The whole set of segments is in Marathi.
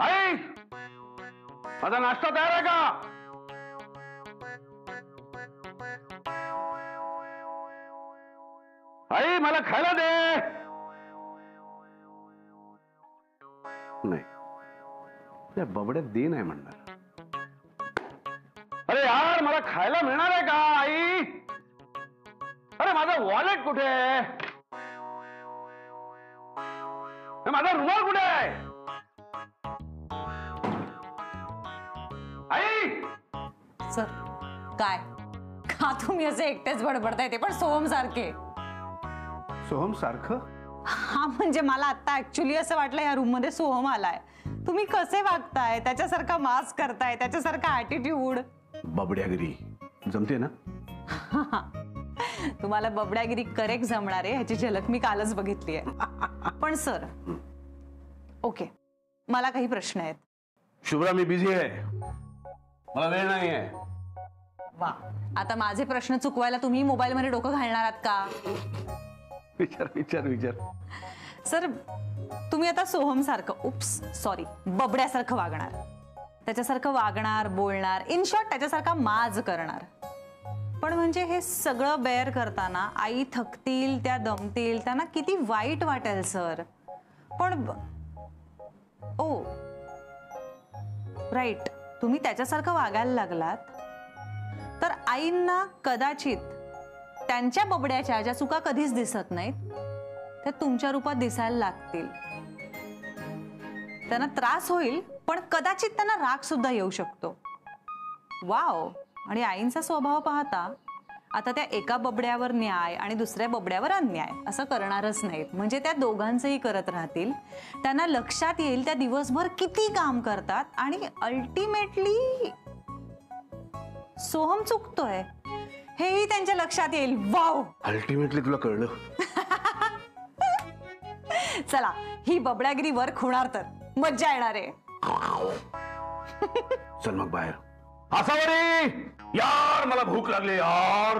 आई, माझा नाश्ता तयार आहे का? आई, मला खायला दे. नाही, त्या बबड्यात दे नाही म्हणणार. अरे यार, मला खायला मिळणार आहे का आई? अरे माझा वॉलेट कुठे आहे? माझा रुमाल कुठे आहे? आई. सर काय का तुम्ही असे एकटेच बडबडताय, ते पण सोहम सारखे? सोहम सारखं? हा म्हणजे मला आता ऍक्च्युली असं वाटलं या रूम मध्ये सोहम आलाय. तुम्ही कसे वागताय, त्याच्यासारखा मास्क करताय, त्याच्यासारखा ऍटिट्यूड. बबड्यागिरी जमते ना? तुम्हाला बबड्यागिरी करेक्ट जमणार आहे ह्याची झलक मी कालच बघितली आहे. पण सर ओके, मला काही प्रश्न आहेत. शुभ्रा, मी बिझी आहे, मला वेळ नाही आहे. वा, आता माझे प्रश्न चुकवायला तुम्ही मोबाईल मध्ये डोकं घालणार आहात का? विचार विचार विचार. सर तुम्ही आता सोहम सारखं, उप्स सॉरी, बबड्यासारखं वागणार, त्याच्यासारखं वागणार, बोलणार, इन शॉर्ट त्याच्यासारखा माज करणार. पण म्हणजे हे सगळं बेअर करताना आई थकतील, त्या दमतील, त्यांना किती वाईट वाटेल सर. पण ओ राईट, तुम्ही त्याच्यासारखं वागायला लागलात तर आईंना कदाचित त्यांच्या बबड्याच्या ज्या चुका कधीच दिसत नाहीत त्या तुमच्या रूपात दिसायला लागतील. त्यांना त्रास होईल, पण कदाचित त्यांना राग सुद्धा येऊ शकतो. वाव. आणि आईंचा स्वभाव पाहता आता त्या एका बबड्यावर न्याय आणि दुसऱ्या बबड्यावर अन्याय असं करणारच नाहीत. म्हणजे त्या दोघांचंही करत राहतील. त्यांना लक्षात येईल त्या दिवसभर किती काम करतात आणि अल्टिमेटली सोहम चुकतोय हेही त्यांच्या लक्षात येईल. वाव, अल्टिमेटली तुला कळलं. चला, ही बबड्यागिरी वर खुणार तर मज्जा येणार आहे. चल मग बाहेर. आसावरी, यार मला भूक लागली यार.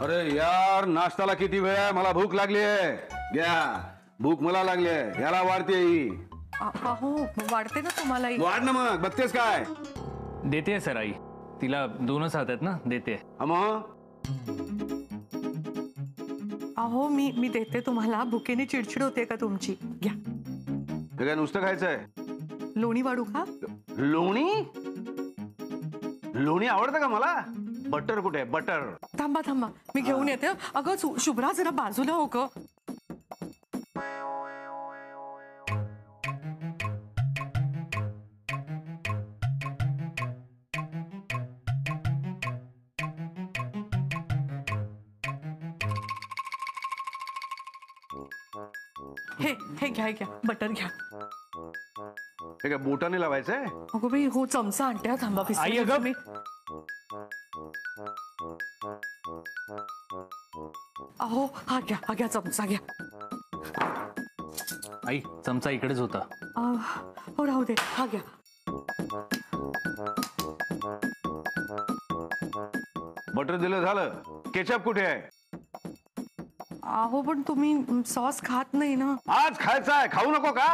अरे यार, नाश्त्याला किती वेळ आहे? मला भूक लागली आहे. घ्या, भूक मला लागली आहे. याला वाढते ही. अहो वाढते ना तुम्हाला? वाढ ना मग, बघतेस काय? देते सर आई, तिला दोनच हात आहेत ना, देते. अहो मी देते तुम्हाला. भुकेने चिडचिड होते का तुमची? घ्या. काय नुसतं खायचंय? लोणी वाढू का? लोणी? लोणी आवडतं का मला? बटर कुठे आहे? बटर. थांबा थांबा, मी घेऊन येते. अगं शुभ्रा, जरा बाजूला हो ग. हे घ्या घ्या, बटर घ्या. हे काय बोटाने लावायचंय? अगं बाई हो, चमचा आणते. थांबा आई, अगं मी. अहो हा घ्या चमचा घ्या. आई, चमचा इकडेच होता. हो राहू दे, हा घ्या. बटर दिलं झालं. केचप कुठे आहे? अहो पण तुम्ही सॉस खात नाही ना. आज खायचा आहे, खाऊ नको का?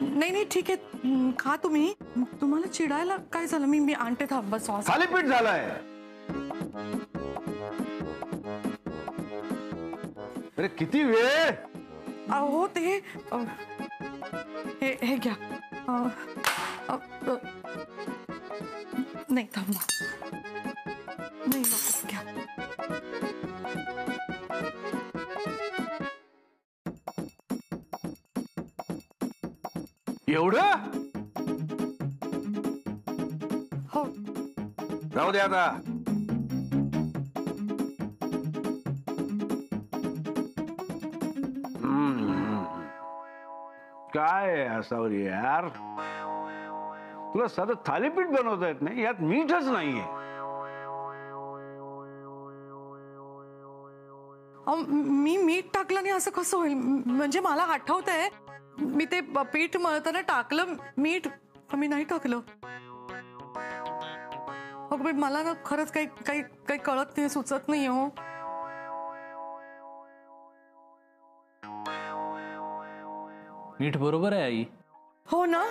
नाही ठीक आहे, खा तुम्ही. तुम्हाला चिडायला काय झालं? मी आणते, थांबा सॉस. थालीपीठ झालंय. अरे किती वेळ? अहो ते हे घ्या. नाही थांबा, नाही नको, घ्या. एवढं? हो राहू दे आता. काय असावरी यार, तुला साधं थालीपीठ बनवता येत नाही? यात मीठच नाहीये. मी मीठ टाकलं नाही असं कसं होईल? म्हणजे मला आठवतंय मी ते पीठ मळताना टाकलं मीठ. मी नाही टाकलं. अगं बाई मला ना खरंच काही काही काही कळत नाही, सुचत नाही हो. नीट बरोबर आहे आई. हो ना.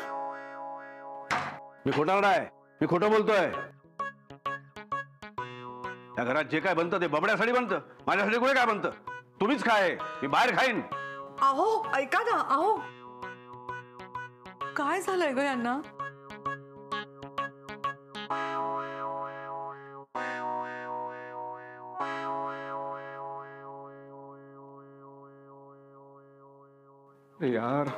मी खोटारडा आहे, मी खोटं बोलतोय. या घरात जे काय बनतं ते बबड्यासाठी बनतं, माझ्यासाठी कुठे काय बनतं? तुम्हीच काय, मी बाहेर खाईन. अहो ऐका ना, अहो काय झालंय ग यांना? यार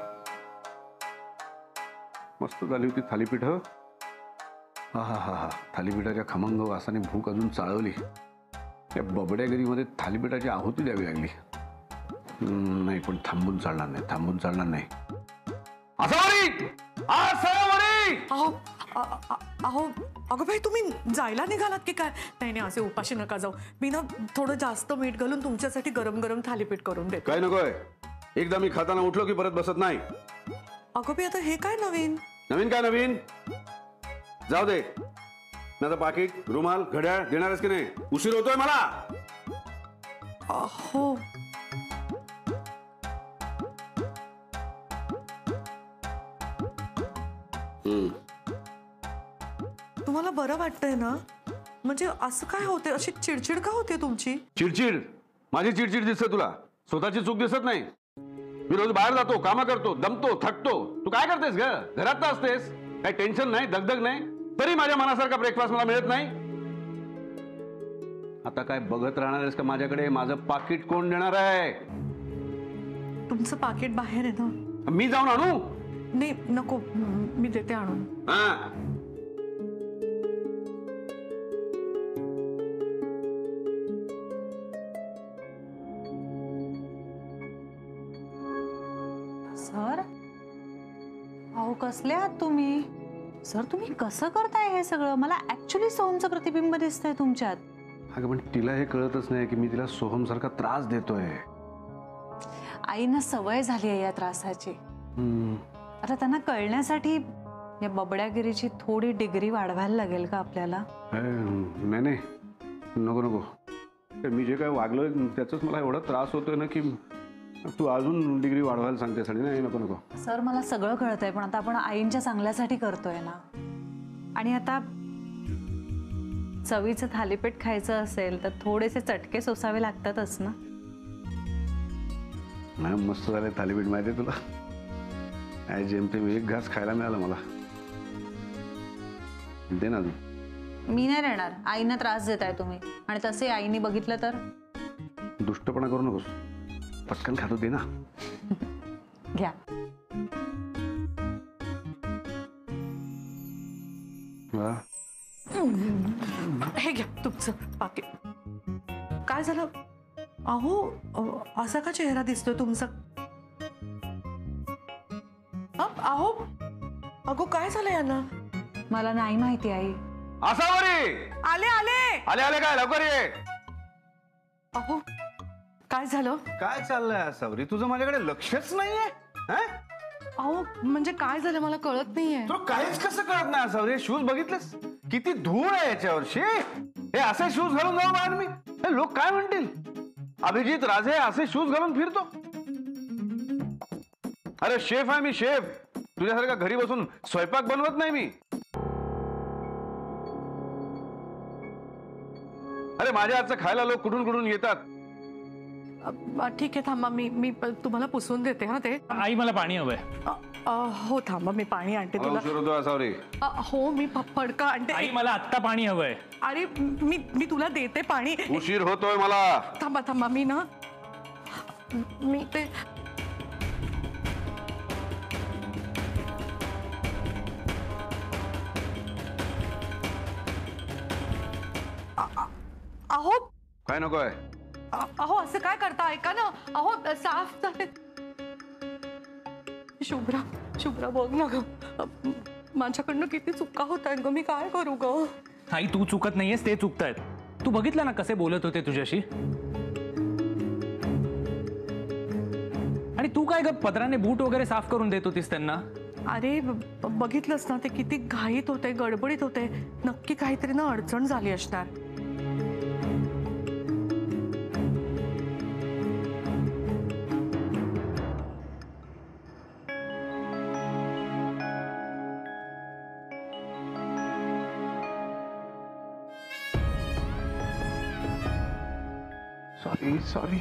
मस्त झाली होती थालीपीठ. हा हा हा हा, थालीपीठाच्या खमंग वासाने भूक अजून चाळवली. या बबड्यागिरीमध्ये थालीपीठाची आहुती द्यावी लागली. नाही पण थांबून चालणार नाही, थांबून चालणार नाही. अहो अहो अगं बाई तुम्ही जायला निघालात की काय? नाही नाही, असे उपाशी नका जाऊ. मी ना थोडं जास्त मीठ घालून तुमच्यासाठी गरम गरम थालीपीठ करून देते. काय नकोय, एकदा मी खाताना उठलो की परत बसत नाही. अगं बाई आता हे काय नवीन? नवीन काय नवीन? जाऊ दे. माझं पाकिट, रुमाल, घड्याळ देणारच की नाही? उशीर होतोय मला. हो. तुम्हाला बरं वाटतंय ना? म्हणजे असं काय होते, अशी चिडचिड का होते तुमची? चिडचिड? माझी चिडचिड दिसते तुला? स्वतःची चूक दिसत नाही? मी रोज बाहेर जातो, कामं करतो, दमतो, थकतो. तू काय करतेस ग? घरात तर असतेस. काही टेन्शन नाही, दगदग नाही, तरी माझ्या मनासारखा ब्रेकफास्ट मला मिळत नाही. आता काय बघत राहणार आहेस का माझ्याकडे? माझं पाकिट कोण देणार आहे? तुमचं पाकिट बाहेर आहे ना? मी जाऊन आणू? नाही नको, मी देते आणून. हा. सर, अहो कसले आहात तुम्ही? सर तुम्ही कसं करताय हे सगळं? मला ऍक्च्युली सोहमचं प्रतिबिंब दिसतंय तुमच्यात. अगं पण तिला हे कळतच नाही की मी तिला सोहम सारखा त्रास देतोय. आईना सवय झाली आहे या त्रासाची. आता त्यांना कळण्यासाठी या बबड्यागिरीची थोडी डिग्री वाढवायला लागेल का आपल्याला? नाही नाही, नको नको. मी जे काय वागलोय त्याचाच मला एवढा त्रास होतोय ना की तू अजून डिग्री वाढवायला सांगते साठी. नाही नको नको. सर मला सगळं कळतंय, पण आता आपण आईंच्या चांगल्यासाठी करतोय ना. आणि आता चवीचं थालीपीठ खायचं असेल तर थोडेसे चटके सोसावे लागतातच ना. नाही मस्त झाले थालीपीठ, माहिती आहे तुला? काय जेमतेम एक घास खायला मिळाला मला. दे ना अजून. मी नाही देणार. आईना त्रास देताय तुम्ही, आणि तसे आईने बघितलं तर. दुष्टपणा करू नकोस, पटकन खातो, दे ना. घ्या. वा. हे घ्या तुमचं पाकिट. काय झालं? अहो असा का चेहरा दिसतोय तुमचा? अहो अगो काय झालं यांना? मला नाही माहिती आई. आसावरी आले आले आले आले, काय लवकर ये. अहो काय झालं? काय चाललंय आसावरी? तुझं माझ्याकडे लक्षच नाहीये. अहो म्हणजे काय झालं मला कळत नाहीये. तुला काहीच कसं कळत नाही आसावरी? शूज बघितलेस किती धूळ आहे याच्यावरशी? हे असे शूज घालून जाऊ बाहेर मी? हे लोक काय म्हणतील? अभिजित राजे असे शूज घालून फिरतो? अरे शेफ आहे मी, शेफ. तुझ्यासारखा घरी बसून स्वयंपाक बनवत नाही मी. अरे माझ्या हातचं खायला लोक कुठून कुठून येतात. ठीक आहे थांबा, मी तुम्हाला पुसून देते. हा ते आई मला पाणी हवंय. हो थांबा, मी पाणी आणते तुला. उशीर होतो आसावरी. हो मी फडका आणते. आई मला आत्ता पाणी हवंय. अरे मी तुला देते पाणी. उशीर होतोय मला. थांबा थांबा, मी ते अहो काय नकोय? अहो असं काय करता? ऐका ना. अहो साफ झाले. शुभ्रा बघ ना ग, माझ्याकडनं किती चुका होत आहेत ग. मी काय करू ग? आई तू चुकत नाहीयेस, ते चुकतायत. तू बघितलं ना कसे बोलत होते तुझ्याशी. आणि तू काय ग पदराने बूट वगैरे साफ करून देत होतीस त्यांना? अरे बघितलंस ना, ते किती घाईत होते, गडबडीत होते. नक्की काहीतरी ना अडचण झाली असणार. सॉरी सॉरी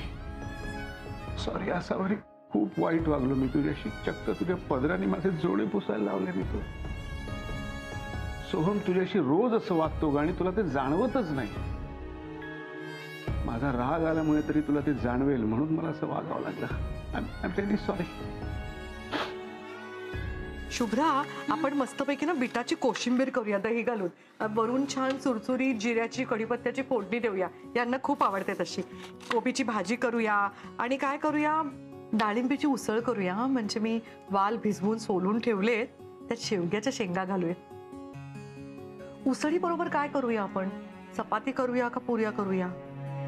सॉरी, असावरी खूप वाईट वागलो मी तुझ्याशी. चक्क तुझ्या पदराने माझे जोडे पुसायला लावले मी तू. सोहम, तुझ्याशी रोज असं वागतो ग आणि तुला ते जाणवतच नाही. माझा राग आल्यामुळे तरी तुला ते जाणवेल म्हणून मला असं वागावं लागलं. I am really sorry. Shubhra, आपण मस्तपैकी ना बिटाची कोशिंबीर करूया दही घालून. वरून छान चुरचुरी जिऱ्याची कढीपत्त्याची फोडणी देऊया. यांना खूप आवडते तशी. कोबीची भाजी करूया आणि काय करूया, डाळिंबीची उसळ करूया. म्हणजे मी वाल भिजवून सोलून ठेवले, त्यात शेवग्याच्या शेंगा घालूया. उसळी बरोबर काय करूया आपण, चपाती करूया का पुऱ्या करूया?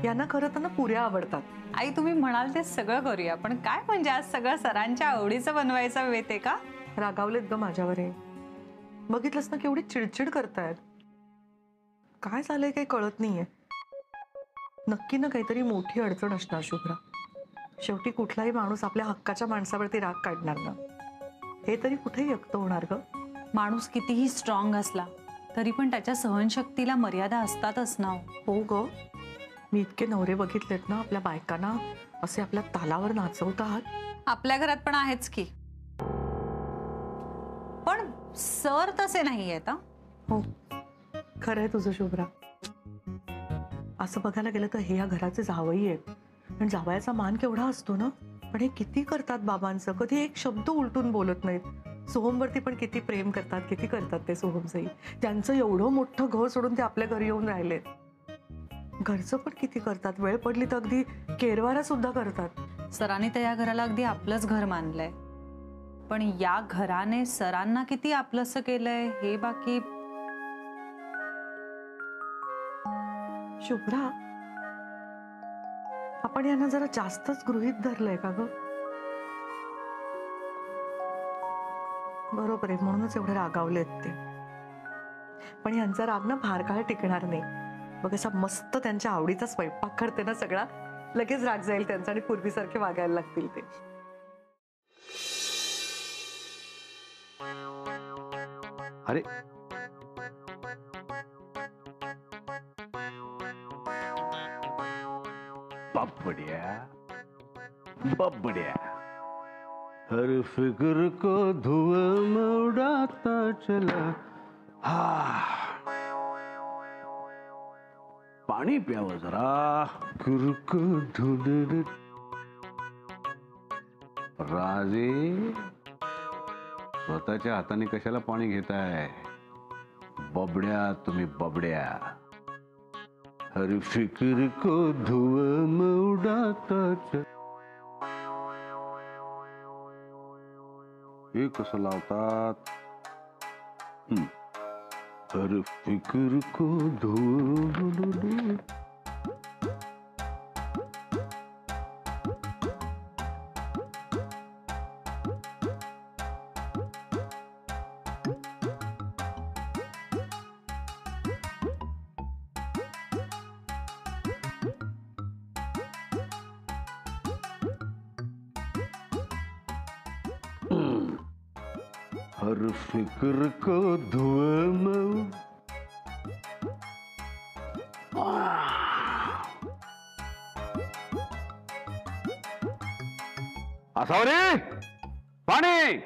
यांना खरं तर ना पुऱ्या आवडतात. आई, तुम्ही म्हणाल ते सगळं करूया, पण काय म्हणजे आज सगळं सरांच्या आवडीचं बनवायचं वेत आहे का? रागावलेत ग माझ्यावर हे. बघितलंस ना केवढी चिडचिड करतायत. काय झालंय काही कळत नाहीये. नक्की ना काहीतरी मोठी अडचण असणार शुभ्रा. शेवटी कुठलाही माणूस आपल्या हक्काच्या माणसावरती राग काढणार ना, हे तरी कुठेही व्यक्त होणार ग. माणूस कितीही स्ट्रॉंग असला तरी पण त्याच्या सहनशक्तीला मर्यादा असतातच ना. हो ग, मी इतके नवरे बघितलेत ना आपल्या बायकांना असे आपल्या तालावर नाचवतात. आपल्या घरात पण आहेच की, पण सर तसे नाही आहेत. हो, खरं आहे तुझं शुभ्रा. असं बघायला गेलं तर हे या घराचे जावई आहेत. पण जावयाचा मान केवढा असतो ना. पण हे किती करतात बाबांचं, कधी एक शब्द उलटून बोलत नाहीत. सोहमवरती पण किती प्रेम करतात, किती करतात ते सोहमचंही. त्यांचं एवढं मोठं घर सोडून ते आपल्या घरी येऊन राहिलेत. घरचं पण किती करतात, वेळ पडली तर अगदी केरवारा सुद्धा करतात. सरांनी तर या घराला अगदी आपलंच घर मानलंय, पण या घराने सरांना किती आपलंसं केलंय हे बाकी. शुभ्रा, आपण यांना जरा जास्तच गृहीत धरलंय का ग? बरोबर आहे, म्हणूनच एवढे रागावलेत ते. पण यांचा राग ना फार काळ टिकणार नाही बघ. असा मस्त त्यांच्या आवडीचा स्वयंपाक करते ना सगळा, लगेच राग जाईल त्यांचा आणि पूर्वीसारखे वागायला लागतील ते. अरे बबड्या बबड्या, हर फिक्र को धुआं में उड़ाता चला. पाणी प्यावं जरा. कुरको धुदर राजे, स्वतःच्या हाताने कशाला पाणी घेताय? बबड्या तुम्ही बबड्या. हर फिक्र को धुआं में उड़ाता चला. हे कसं लावतात? हर फिक्र को धुआं. हर फिक्र को धुआं में. असावरे, पाणी.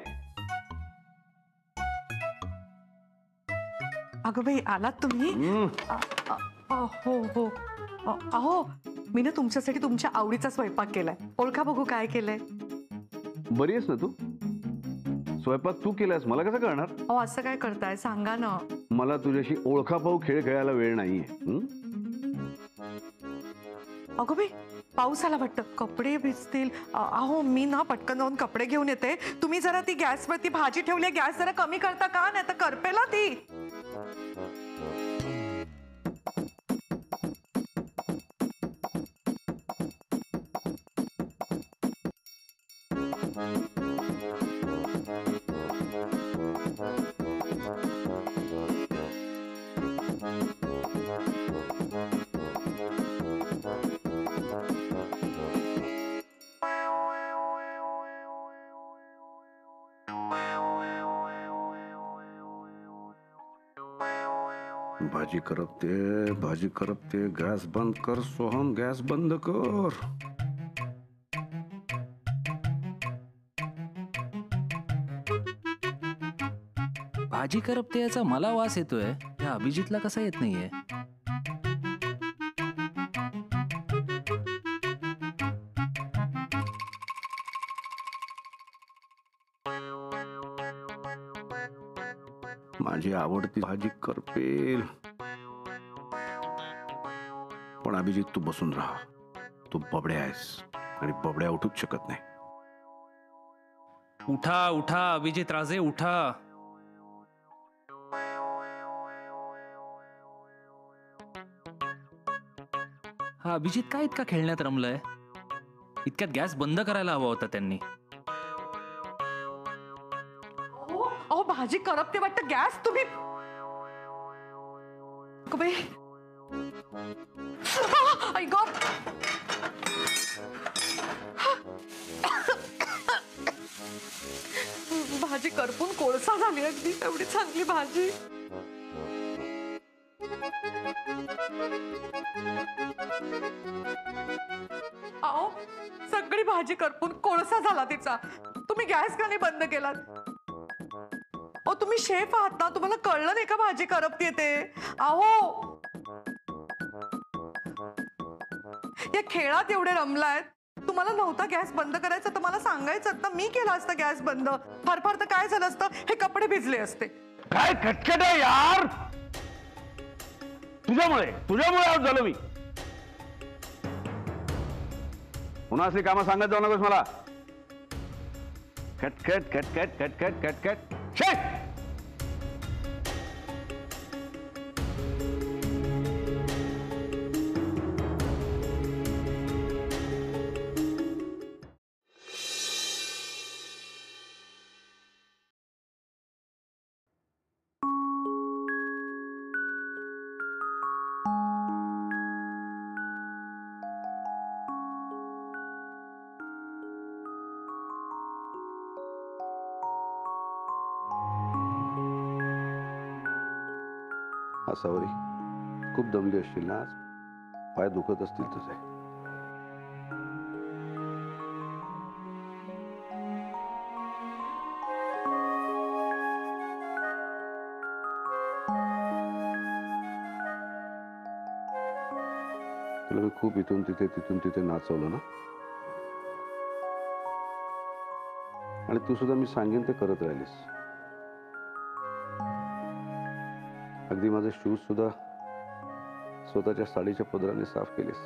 अगं बाई, आलात तुम्ही? हो हो. अहो, मी ना तुमच्यासाठी तुमच्या आवडीचा स्वयंपाक केलाय. ओळखा बघू काय केलंय. बरी आहेस ना तू? स्वयंपाक तू केलास, मला कसं कळणार? अहो, असं काय करताय सांगा ना. मला तुझ्याशी ओळखापाऊ खेळ खेळायला वेळ नाहीये. अगं बाई, पाऊस आला वाटतं, कपडे भिजतील. अहो, मी ना पटकन जाऊन कपडे घेऊन येते. तुम्ही जरा ती गॅसवरती भाजी ठेवली, गॅस जरा कमी करता का? नाही तर करपेला ती. भाजी करपते, गॅस बंद कर सोहम, गॅस बंद कर. भाजी करपते याचा मला वास येतोय, या अभिजितला कसा येत नाहीये? माझी आवडती भाजी करपेल. पण अभिजित तू बसून राहा, तू बबड्या आहेस आणि बबड्या उठूच शकत नाही. उठा उठा अभिजित राजे, उठा. हा अभिजित काय इतका खेळण्यात रमलाय? इतक्यात गॅस बंद करायला हवा होता त्यांनी. अहो भाजी करपते वाटतं, गॅस तुम्ही अगं बाई. आई गं. भाजी करपून कोळसा झाली, अगदी एवढी चांगली भाजी. अहो सगळी भाजी करपून कोळसा झाला तिचा. तुम्ही गॅस का नाही बंद केलात? अहो तुम्ही शेफ आहात ना, तुम्हाला कळलं नाही का भाजी करपते ते? अहो या खेळात एवढे रमलायत, तुम्हाला नव्हता गॅस बंद करायचा तर मला सांगायचं ना, मी केला असता गॅस बंद. फार फार तर काय झालं असतं, हे कपडे भिजले असते. काय कटकट आहे यार, तुझ्यामुळे आज झालो मी. पुन्हा अशी कामं सांगत जाऊ नकोस मला. कटकट कटकट कटकट कटकट शे. सावरी, खूप दमली असशील ना आज, पाय दुखत असतील तुझे. तुला मी खूप इथून तिथे नाचवलं ना, आणि तू सुद्धा मी सांगेन ते करत राहिलीस. अगदी माझे शूज सुद्धा स्वतःच्या साडीच्या पदराने साफ केलेस.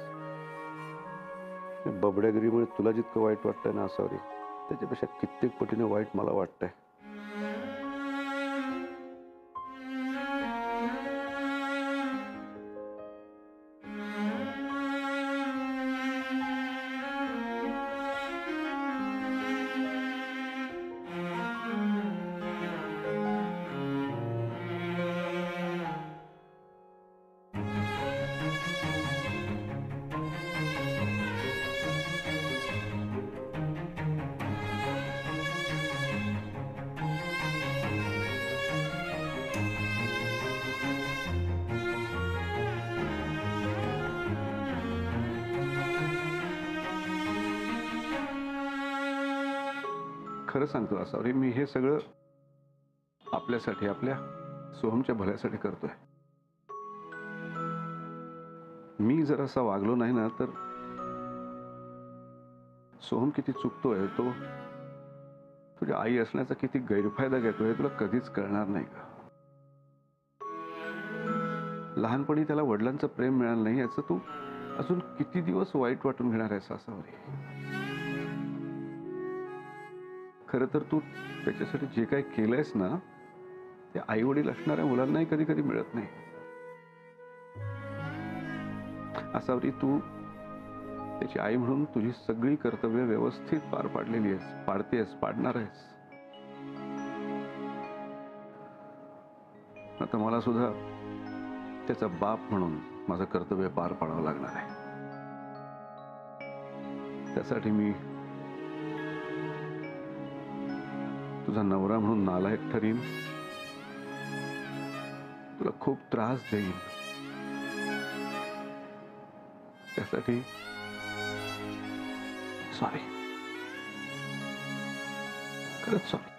बबड्यागिरीमुळे तुला जितकं वाईट वाटतंय ना सॉरी, त्याच्यापेक्षा कित्येक पटीने वाईट मला वाटतंय. खरं सांगतो असावरी, मी हे सगळं आपल्यासाठी, आपल्या सोहमच्या भल्यासाठी करतोय. मी जर असा वागलो नाही ना तर सोहम किती चुकतोय, तो तुझ्या आई असण्याचा किती गैरफायदा घेतोय तुला कधीच कळणार नाही का. लहानपणी त्याला वडिलांचं प्रेम मिळालं नाही याचं तू अजून किती दिवस वाईट वाटून घेणार आहेस असावरी. खरं तर तू त्याच्यासाठी जे काही केलंयस ना, ते आई वडील असणाऱ्या मुलांनाही कधी कधी मिळत नाही. असावरी, तू त्याची आई म्हणून तुझी सगळी कर्तव्य व्यवस्थित पार पाडलेली आहेस, पाडतेस, पाडणार आहेस. आता मला सुद्धा त्याचा बाप म्हणून माझं कर्तव्य पार पाडावं लागणार आहे. त्यासाठी मी तुझा नवरा म्हणून नालायक ठरीन, तुला खूप त्रास देईन, त्यासाठी सॉरी, खरंच सॉरी.